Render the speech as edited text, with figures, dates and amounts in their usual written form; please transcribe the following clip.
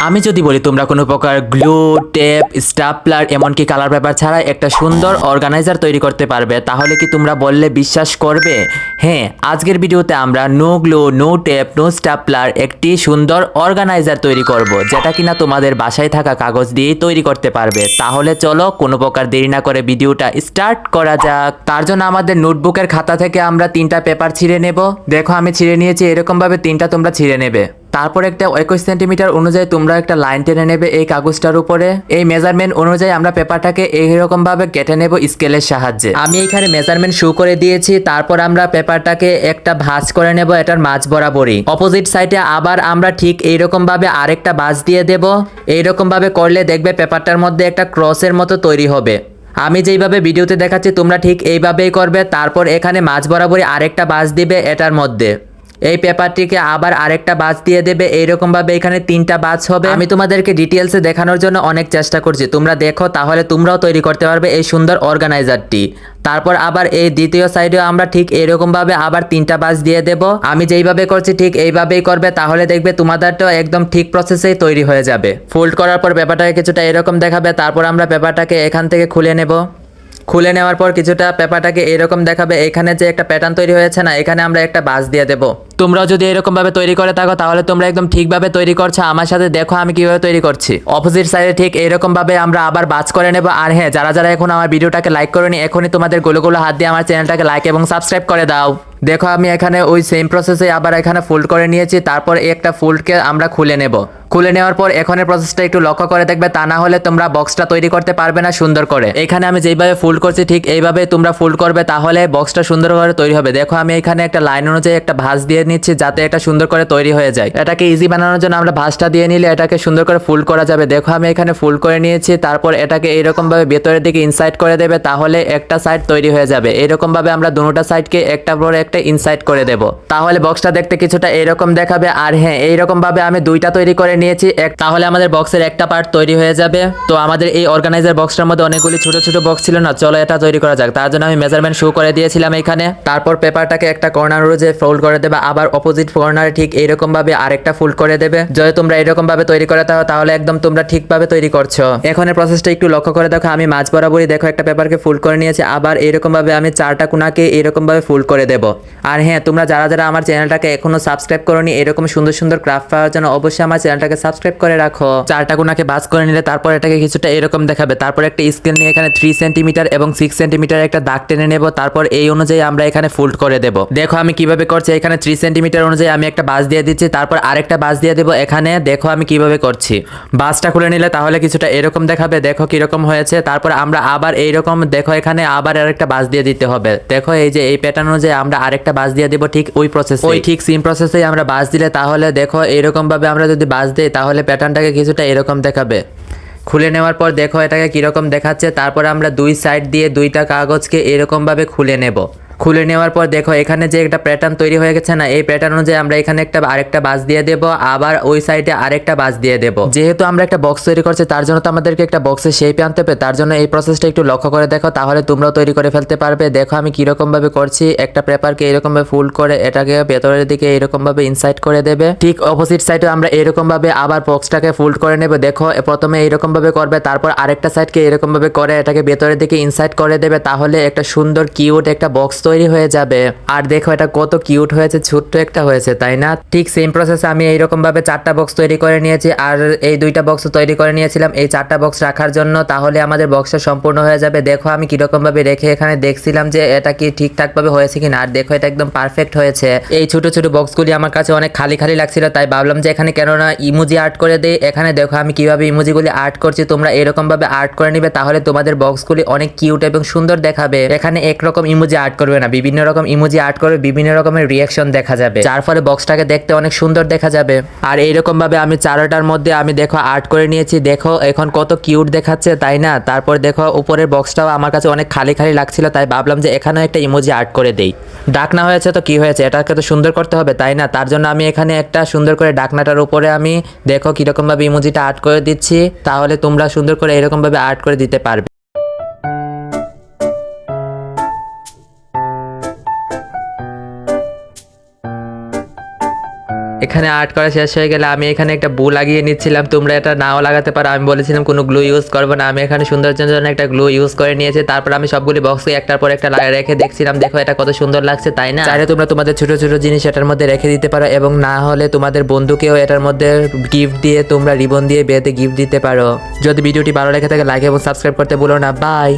আমি যদি বলি তোমরা কোনো প্রকার গ্লু, টেপ, স্টাপলার এমনকি কালার পেপার ছাড়া একটা সুন্দর অর্গানাইজার তৈরি করতে পারবে, তাহলে কি তোমরা বললে বিশ্বাস করবে? হ্যাঁ, আজকের ভিডিওতে আমরা no glue, no tape, no stapler একটি সুন্দর অর্গানাইজার তৈরি করব, যেটা কিনা তোমাদের বাসায় থাকা কাগজ দিয়েই তৈরি করতে পারবে। তাহলে চলো কোনো প্রকার দেরি না করে ভিডিওটা স্টার্ট করা যাক। তার জন্য আমাদের নোটবুকের খাতা থেকে আমরা 3টা পেপার ছিঁড়ে নেব। দেখো আমি ছিঁড়ে নিয়েছি, এরকমভাবে 3টা তোমরা ছিঁড়ে নেবে। তারপর একটা 21 সেন্টিমিটার অনুযায়ী তোমরা একটা লাইন টেনে নেবে এই কাগজটার উপরে। এই মেজারমেন্ট অনুযায়ী আমরা পেপারটাকে এইরকম ভাবে কেটে নেব স্কেলের সাহায্যে। আমি এখানে মেজারমেন্ট শো করে দিয়েছি। তারপর আমরা পেপারটাকে একটা ভাঁজ করে নেব এটার মাঝ বরাবরই। অপোজিট সাইডে আবার আমরা ঠিক এইরকম ভাবে আরেকটা ভাঁজ দিয়ে দেব। এইরকম ভাবে করলে দেখবে পেপারটার মধ্যে একটা ক্রসের মতো তৈরি হবে। আমি যেইভাবে ভিডিওতে দেখাচ্ছি তোমরা ঠিক এইভাবেই করবে। তারপর এখানে মাঝ বরাবরই আরেকটা ভাঁজ দিবে এটার মধ্যে। এই পেপারটিকে আবার আরেকটা বাজ দিয়ে দেবে। এইরকম ভাবে এখানে 3টা বাজ হবে। আমি তোমাদেরকে ডিটেলসে দেখানোর জন্য অনেক চেষ্টা করছি, তোমরা দেখো তাহলে তোমরাও তৈরি করতে পারবে এই সুন্দর অর্গানাইজারটি। তারপর আবার এই দ্বিতীয় সাইডেও আমরা ঠিক এরকম ভাবে আবার 3টা বাজ দিয়ে দেব। আমি যেইভাবে করছি ঠিক এইভাবেই করবে, তাহলে দেখবে তোমাদেরটাও একদম ঠিক প্রসেসেই তৈরি হয়ে যাবে। ফোল্ড করার পর পেপারটাকে কিছুটা এরকম দেখাবে। তারপর আমরা পেপারটাকে এখান থেকে খুলে নেব। খুলে নেওয়ার পর কিছুটা পেপারটাকে এরকম দেখাবে। এখানে যে একটা প্যাটার্ন তৈরি হয়েছে না, এখানে আমরা একটা বাজ দিয়ে দেব। তোমরাও যদি এরকম ভাবে তৈরি করে থাকো তাহলে তোমরা একদম ঠিকভাবে তৈরি করছো। আমার সাথে দেখো আমি কিভাবে তৈরি করছি। অপোজিট সাইডে ঠিক এরকম ভাবে আমরা আবার বাজ করে নেব। আর হ্যাঁ, যারা যারা এখন আমার ভিডিওটাকে লাইক করোনি, এখনই তোমাদের গোলো গোলো হাত দিয়ে আমার চ্যানেলটাকে লাইক এবং সাবস্ক্রাইব করে দাও। দেখো আমি এখানে ওই সেম প্রসেসে আবার এখানে ফোল্ড করে নিয়েছি। তারপর এই একটা ফোল্ডকে আমরা খুলে নেব। খুলে নেওয়ার পর এখনের প্রসেসটা একটু লক্ষ্য করে দেখবে, তা না হলে তোমরা বক্সটা তৈরি করতে পারবে না সুন্দর করে। এখানে আমি যেইভাবে ফোল্ড করছি ঠিক এইভাবে তোমরা ফোল্ড করবে, তাহলে বক্সটা সুন্দর করে তৈরি হবে। দেখো আমি এখানে একটা লাইন অনুযায়ী একটা ভাঁজ দিয়ে নিচ্ছি যাতে এটা সুন্দর করে তৈরি হয়ে যায়। এটাকে ইজি বানানোর জন্য আমরা ভাঁজটা দিয়ে নিলে এটাকে সুন্দর করে ফোল্ড করা যাবে। দেখো আমি এখানে ফোল্ড করে নিয়েছি। তারপর এটাকে এইরকম ভাবে ভেতরের দিকে ইনসাইড করে দেবে, তাহলে একটা সাইড তৈরি হয়ে যাবে। এইরকম ভাবে আমরা দুটোটা সাইডকে একটা পর একটা ইনসাইড করে দেব, তাহলে বক্সটা দেখতে কিছুটা এরকম দেখাবে। আর হ্যাঁ, এইরকম ভাবে আমি 2টা তৈরি করে নিয়েছি। তাহলে আমাদের বক্সের একটা পার্ট তৈরি হয়ে যাবে। তো আমাদের এই অর্গানাইজার বক্সটার মধ্যে অনেকগুলি ছোট ছোট বক্স ছিল না, চলো এটা তৈরি করা যাক। তার জন্য আমি মেজারমেন্ট শো করে দিয়েছিলাম এখানে। তারপর পেপারটাকে একটা কর্নার অনুযায়ী ফোল্ড করে দেবে, আবার অপোজিট কর্নারে ঠিক এইরকম ভাবে আরেকটা ফোল্ড করে দেবে। যদি তোমরা এরকম ভাবে তৈরি করে থাকো তাহলে একদম তোমরা ঠিকভাবে তৈরি করছো। এখন এই প্রসেসটা একটু লক্ষ্য করে দেখো, আমি মাঝ বরাবরই দেখো একটা পেপারকে ফোল্ড করে নিয়েছি। আবার এইরকম ভাবে আমি 4টা কোণাকে এরকম ভাবে ফোল্ড করে দেব। আর হ্যাঁ, তোমরা যারা যারা আমার চ্যানেলটাকে এখনো সাবস্ক্রাইব করোনি এরকম সুন্দর সুন্দর ক্রাফট পাওয়ার জন্য অবশ্যই আমার চ্যানেলটাকে সাবস্ক্রাইব করে রাখো। 4টা কোণাকে ভাঁজ করে নিলে তারপর এটাকে কিছুটা এরকম দেখাবে। তারপর একটা স্কেল নিয়ে এখানে 3 সেন্টিমিটার এবং 6 সেন্টিমিটার একটা দাগ টেনে নেব। তারপর এই অনুযায়ী আমরা এখানে ফোল্ড করে দেব। দেখো আমি কিভাবে করছি, এখানে 3 সেন্টিমিটার অনুযায়ী আমি একটা ভাঁজ দিয়ে দিচ্ছি। তারপর আরেকটা ভাঁজ দিয়ে দেব এখানে। দেখো আমি কিভাবে করছি। ভাঁজটা খুলে নিলে তাহলে কিছুটা এরকম দেখাবে। দেখো কিরকম হয়েছে। তারপর আমরা আবার এইরকম দেখো এখানে আবার আরেকটা ভাঁজ দিয়ে দিতে হবে। দেখো এই যে এই প্যাটার্ন অনুযায়ী আমরা আরেকটা ভাঁজ দিয়ে দেব ঠিক ওই প্রসেসে। ওই ঠিক সেম প্রসেসেই আমরা ভাঁজ দিলে তাহলে দেখো এরকম ভাবে আমরা যদি ভাঁজ দিই তাহলে প্যাটার্নটাকে কিছুটা এরকম দেখাবে। খুলে নেওয়ার পর দেখো এটাকে কিরকম দেখাচ্ছে। তারপর আমরা 2 সাইড দিয়ে 2টা কাগজকে এরকম ভাবে খুলে নেব। খুলে নেওয়ার পর দেখো এখানে যে একটা প্যাটার্ন তৈরি হয়ে গেছে না, এই প্যাটার্ন অনুযায়ী আমরা এখানে একটা আরেকটা বাজ দিয়ে দেব, আবার ওই সাইডে আরেকটা বাজ দিয়ে দেব। যেহেতু আমরা একটা বক্স তৈরি করছি তার জন্য তো আমাদেরকে একটা বক্সের শেপে আনতে হবে। তার জন্য এই প্রসেসটা একটু লক্ষ্য করে দেখো, তাহলে তোমরাও তৈরি করে ফেলতে পারবে। দেখো আমি কিরকম ভাবে করছি। একটা পেপারকে এরকম ভাবে ফোল্ড করে এটাকে ভেতরের দিকে এরকম ভাবে ইনসাইড করে দেবে। ঠিক অপোজিট সাইডে আমরা এরকম ভাবে আবার বক্সটাকে ফোল্ড করে নেব। দেখো প্রথমে এরকম ভাবে করবে, তারপর আরেকটা সাইডকে এরকম ভাবে করে এটাকে ভেতরের দিকে ইনসাইড করে দেবে, তাহলে একটা সুন্দর কিউট একটা বক্স তৈরি হয়ে যাবে। আর দেখো এটা কত কিউট হয়েছে, ছোট্ট একটা হয়েছে তাই না? ঠিক সেম প্রসেসে আমি এইরকম ভাবে 4টা বক্স তৈরি করে নিয়েছি। আর এই 2টা বক্স তৈরি করে নিয়েছিলাম এই 4টা বক্স রাখার জন্য, তাহলে আমাদের বক্সটা সম্পূর্ণ হয়ে যাবে। দেখো আমি কিরকম ভাবে রেখে এখানে দেখছিলাম যে এটা কি ঠিকঠাক ভাবে হয়েছে কিনা। আর দেখো এটা একদম পারফেক্ট হয়েছে। এই ছোট ছোট বক্সগুলি আমার কাছে অনেক খালি খালি লাগছিল, তাই ভাবলাম যে এখানে কেননা ইমোজি আর্ট করে দেই। এখানে দেখো আমি কিভাবে ইমোজিগুলি আর্ট করছি। তোমরা এরকম ভাবে আর্ট করে নিবে, তাহলে তোমাদের বক্সগুলি অনেক কিউট এবং সুন্দর দেখাবে। এখানে একরকম ইমোজি আর্ট করবে না, বিভিন্ন রকম ইমোজি আর্ট করে বিভিন্ন রকমের রিয়াকশন দেখা যাবে, যার ফলে বক্সটাকে দেখতে অনেক সুন্দর দেখা যাবে। আর এইরকম ভাবে আমি 4টার মধ্যে আমি দেখো আর্ট করে নিয়েছি। দেখো এখন কত কিউট দেখাচ্ছে তাই না? তারপর দেখো উপরের বক্সটাও আমার কাছে অনেক খালি খালি লাগছিল, তাই ভাবলাম যে এখানেও একটা ইমোজি আর্ট করে দেই। ডাকনা হয়েছে তো কি হয়েছে, এটাকে তো সুন্দর করতে হবে তাই না? তার জন্য আমি এখানে একটা সুন্দর করে ডাকনাটার উপরে আমি দেখো কিরকম ভাবে ইমোজিটা আর্ট করে দিচ্ছি, তাহলে তোমরা সুন্দর করে এরকম ভাবে আর্ট করে দিতে পারবে। এখানে আর্ট করা শেষ হয়ে গেলে আমি এখানে একটা বু লাগিয়ে নিচ্ছিলাম। তোমরা এটা নাও লাগাতে পারো, আমি বলেছিলাম কোনো গ্লু ইউজ করবো না। আমি এখানে সৌন্দর্যের জন্য একটা গ্লু ইউজ করে নিয়েছি। তারপর আমি সবগুলি বক্সে একটার পর একটা রেখে দেখছিলাম, দেখো এটা কত সুন্দর লাগছে তাই না? চাইলে তোমরা তোমাদের ছোট ছোট জিনিস এটার মধ্যে রেখে দিতে পারো, এবং না হলে তোমাদের বন্ধুকেও এটার মধ্যে গিফট দিয়ে তোমরা রিবন দিয়ে বেঁধে গিফট দিতে পারো। যদি ভিডিওটি ভালো লেগে থাকে লাইক এবং সাবস্ক্রাইব করতে ভুলো না। বাই।